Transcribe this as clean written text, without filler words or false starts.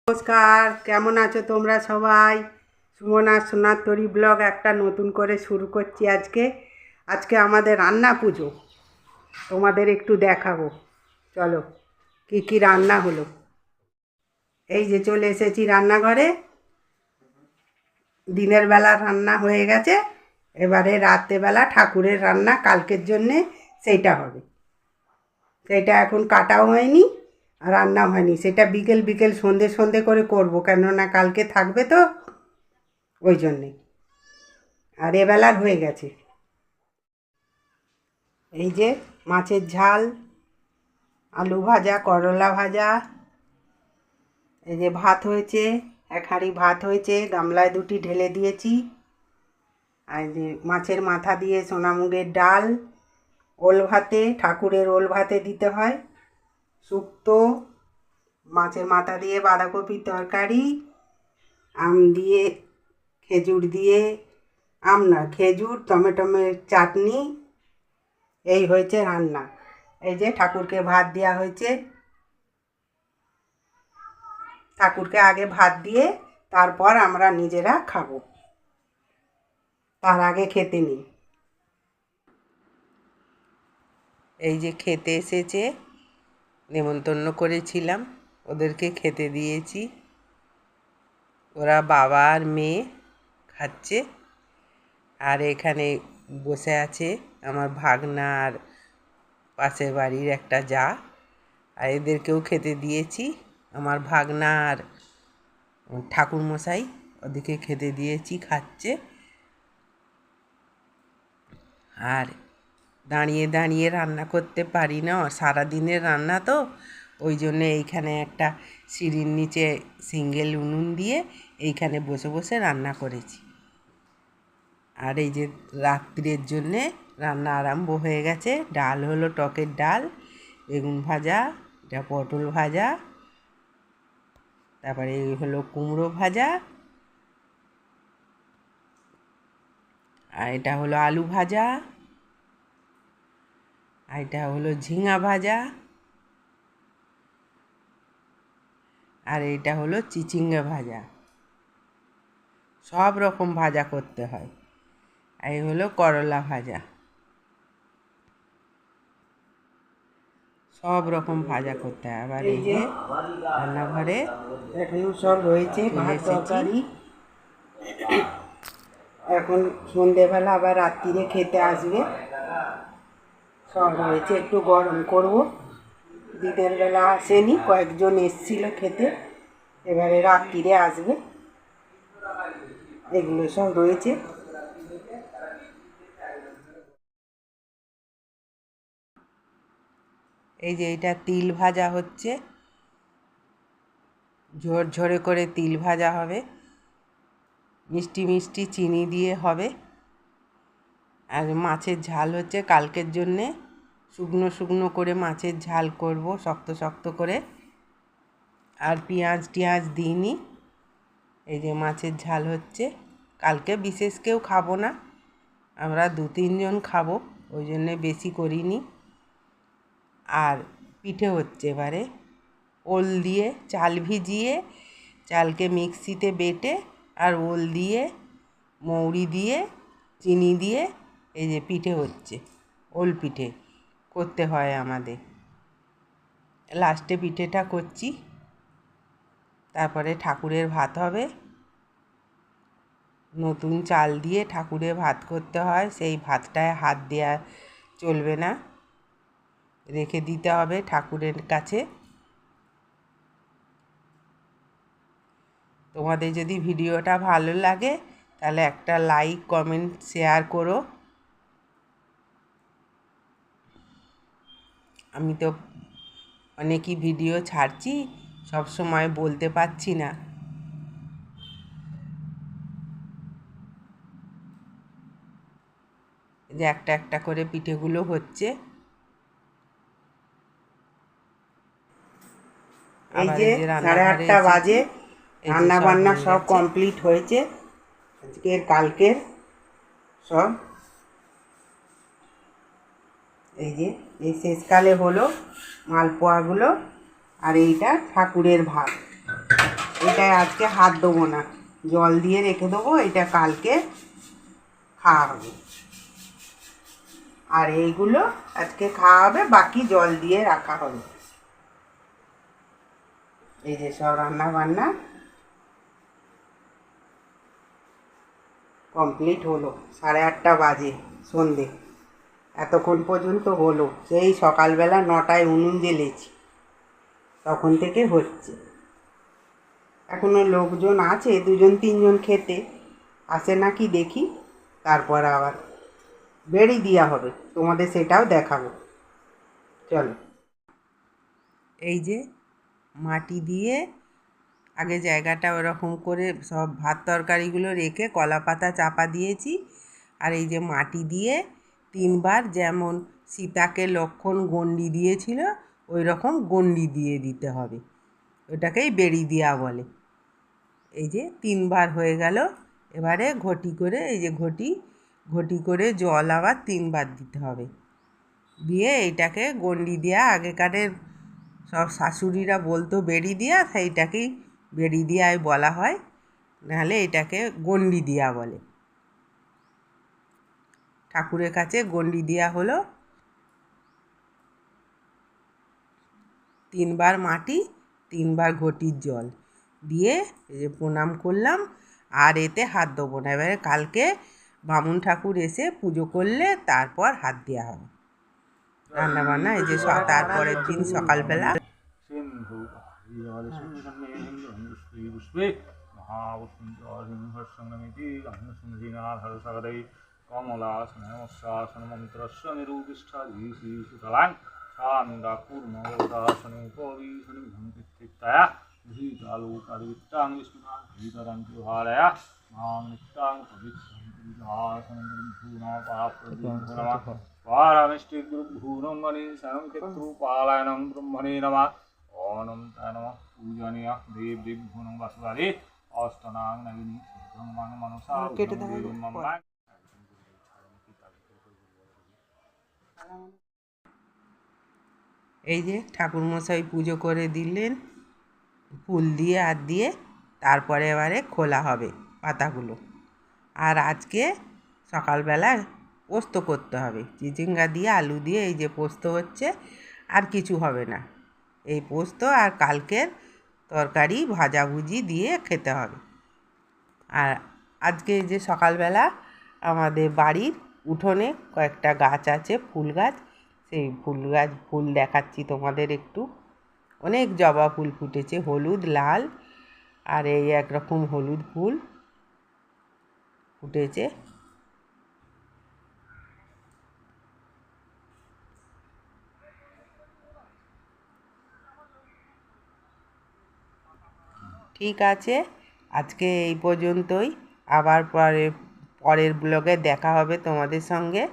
নমস্কার, কেমন আছো তোমরা সবাই? সুমন আর সোনার তরি ব্লগ একটা নতুন করে শুরু করছি আজকে আমাদের রান্না পুজো। তোমাদের একটু দেখাবো, চলো কি কি রান্না হলো। এই যে চলে এসেছি রান্নাঘরে। দিনের বেলা রান্না হয়ে গেছে, এবারে রাত্রেবেলা ঠাকুরের রান্না কালকের জন্যে সেইটা হবে। সেইটা এখন কাটাও হয়নি, রান্না হয়নি, সেটা বিকেল সন্ধে করে করব, কেননা কালকে থাকবে তো, ওই জন্যে। আর এবেলার হয়ে গেছে। এই যে মাছের ঝাল, আলু ভাজা, করলা ভাজা, এই যে ভাত হয়েছে, এক হাঁড়ি ভাত হয়েছে, গামলায় দুটি ঢেলে দিয়েছি। আর যে মাছের মাথা দিয়ে সোনামুগের ডাল, ওল ভাতে, ঠাকুরের ওল ভাতে দিতে হয়, শুক্তো, মাছের মাথা দিয়ে বাঁধাকপির তরকারি, আম দিয়ে, খেজুর দিয়ে, আম না খেজুর, টমেটোমের চাটনি, এই হয়েছে রান্না। এই যে ঠাকুরকে ভাত দেওয়া হয়েছে, ঠাকুরকে আগে ভাত দিয়ে তারপর আমরা নিজেরা খাবো, তার আগে খেতে নিই। এই যে খেতে এসেছে, নেমন্তন্ন করেছিলাম, ওদেরকে খেতে দিয়েছি। ওরা বাবা আর মেয়ে খাচ্ছে, আর এখানে বসে আছে আমার ভাগনা আর পাশের বাড়ির একটা জা, আর এদেরকেও খেতে দিয়েছি। আমার ভাগনা আর ঠাকুরমশাই ওদিকে খেতে দিয়েছি, খাচ্ছে। আর দাঁড়িয়ে দাঁড়িয়ে রান্না করতে পারি না, সারাদিনের রান্না তো, ওই জন্যে এইখানে একটা সিঁড়ির নিচে সিঙ্গেল উনুন দিয়ে এইখানে বসে বসে রান্না করেছি। আর এই যে রাত্রির জন্যে রান্না আরম্ভ হয়ে গেছে। ডাল হলো টকের ডাল, বেগুন ভাজা, এটা পটল ভাজা, তারপরে এই হলো কুমড়ো ভাজা, আর এটা হলো আলু ভাজা, আর এটা হলো ঝিঙা ভাজা, আর এটা হলো চিচিঙ্গা ভাজা। সব রকম ভাজা করতে হয়। আর এই হলো করলা ভাজা। সব রকম ভাজা করতে হয়। আবার এই যে রান্নাঘরে এখানেও সব রয়েছে, ভাত তরকারি। এখন সন্ধেবেলা আবার রাত্রিরে খেতে আসবে, সব রয়েছে, একটু গরম করব। দিনের বেলা আসেনি, কয়েকজন এসছিল খেতে, এবারে রাত্রিরে আসবে। এগুলো সব রয়েছে। এই যে এটা তিল ভাজা হচ্ছে, ঝরঝরে করে তিল ভাজা হবে, মিষ্টি মিষ্টি চিনি দিয়ে হবে। আর মাছের ঝাল হচ্ছে কালকের জন্যে, শুকনো শুকনো করে মাছের ঝাল করব, শক্ত শক্ত করে। আর পেঁয়াজ টিয়াজ দিইনি। এই যে মাছের ঝাল হচ্ছে, কালকে বিশেষ কেউ খাবো না, আমরা 2-3 জন খাবো, ওই জন্যে বেশি করিনি। আর পিঠে হচ্ছে এবারে, ওল দিয়ে, চাল ভিজিয়ে, চালকে মিক্সিতে বেটে, আর ওল দিয়ে, মৌরি দিয়ে, চিনি দিয়ে, এই যে পিঠে হচ্ছে, ওল পিঠে করতে হয় আমাদের। লাস্টে পিঠেটা করছি, তারপরে ঠাকুরের ভাত হবে। নতুন চাল দিয়ে ঠাকুরের ভাত করতে হয়, সেই ভাতটায় হাত দেওয়া চলবে না, রেখে দিতে হবে ঠাকুরের কাছে। তোমাদের যদি ভিডিওটা ভালো লাগে তাহলে একটা লাইক, কমেন্ট, শেয়ার করো। আমি তো অনেকই ভিডিও ছাড়ছি, সব সময় বলতে পারছি না। যে একটা একটা করে পিঠেগুলো হচ্ছে। এই যে 8:30 বাজে, রান্না বান্না সব কমপ্লিট হয়েছে, আজকের কালকের সব। এই যে এই শেষকালে হলো মালপোয়াগুলো, আর এইটা ঠাকুরের ভাত, এটাই আজকে হাত দেবো না, জল দিয়ে রেখে দেবো, এটা কালকে খাওয়া হবে। আর এইগুলো আজকে খাওয়া হবে, বাকি জল দিয়ে রাখা হবে। এই যে সব রান্না বান্না কমপ্লিট হলো। 8:30 বাজে, সন্ধে। এতক্ষণ পর্যন্ত হলো, সেই সকালবেলা 9টায় উনুন জ্বেলেছি, তখন থেকে হচ্ছে। এখনও লোকজন আছে 2-3 জন খেতে, আসে নাকি দেখি, তারপর আবার বেড়ি দেওয়া হবে, তোমাদের সেটাও দেখাবো। চলো। এই যে মাটি দিয়ে আগে জায়গাটা ওরকম করে সব ভাত তরকারিগুলো রেখে কলা পাতা চাপা দিয়েছি। আর এই যে মাটি দিয়ে 3বার, যেমন সীতাকে লক্ষ্মণ গণ্ডি দিয়েছিল ওই রকম গণ্ডি দিয়ে দিতে হবে, ওটাকেই বেড়ি দেওয়া বলে। এই যে 3বার হয়ে গেল। এবারে ঘটি করে, এই যে ঘটি করে জল আবার 3বার দিতে হবে, দিয়ে এইটাকে গণ্ডি দেওয়া। আগেকারের সব শাশুড়িরা বলতো বেড়ি দেওয়া, সেইটাকেই বেড়ি দেওয়াই বলা হয়, নাহলে এটাকে গণ্ডি দেওয়া বলে। ঠাকুরের কাছে গণ্ডি দেওয়া হলো। 3বার মাটি, 3বার ঘটির জল দিয়ে এই যে প্রণাম করলাম। আর এতে হাত দেবো না, এবারে কালকে বামুন ঠাকুর এসে পুজো করলে তারপর হাত দেওয়া হবে। রান্নাবান্না এই যে তারপরের দিন সকালবেলা पारामिष्टिगुरुभूनमणिशरणक्षेत्रुपालायनं ब्रह्मणे नमः ओनं नमः पूजनीय देवदेभ्यो नमः वसुधारे अष्टनां नगिनी ब्रह्मं मनसा मम्मा। এই যে ঠাকুরমশাই পুজো করে দিলেন ফুল দিয়ে আর দিয়ে, তারপরে এবারে খোলা হবে পাতাগুলো। আর আজকে সকালবেলা পোস্ত করতে হবে, চিচিঙ্গা দিয়ে আলু দিয়ে এই যে পোস্ত হচ্ছে, আর কিছু হবে না। এই পোস্ত আর কালকের তরকারি ভাজাভুজি দিয়ে খেতে হবে। আর আজকে এই যে সকালবেলা আমাদের বাড়ির উঠোনে কয়েকটা গাছ আছে, ফুল গাছ, সেই ফুল দেখাচ্ছি তোমাদের একটু। অনেক জবা ফুল ফুটেছে, হলুদ, লাল, আর এই একরকম হলুদ ফুল ফুটেছে। ঠিক আছে, আজকে এই পর্যন্তই। আবার পরের ব্লগে দেখা হবে তোমাদের সঙ্গে।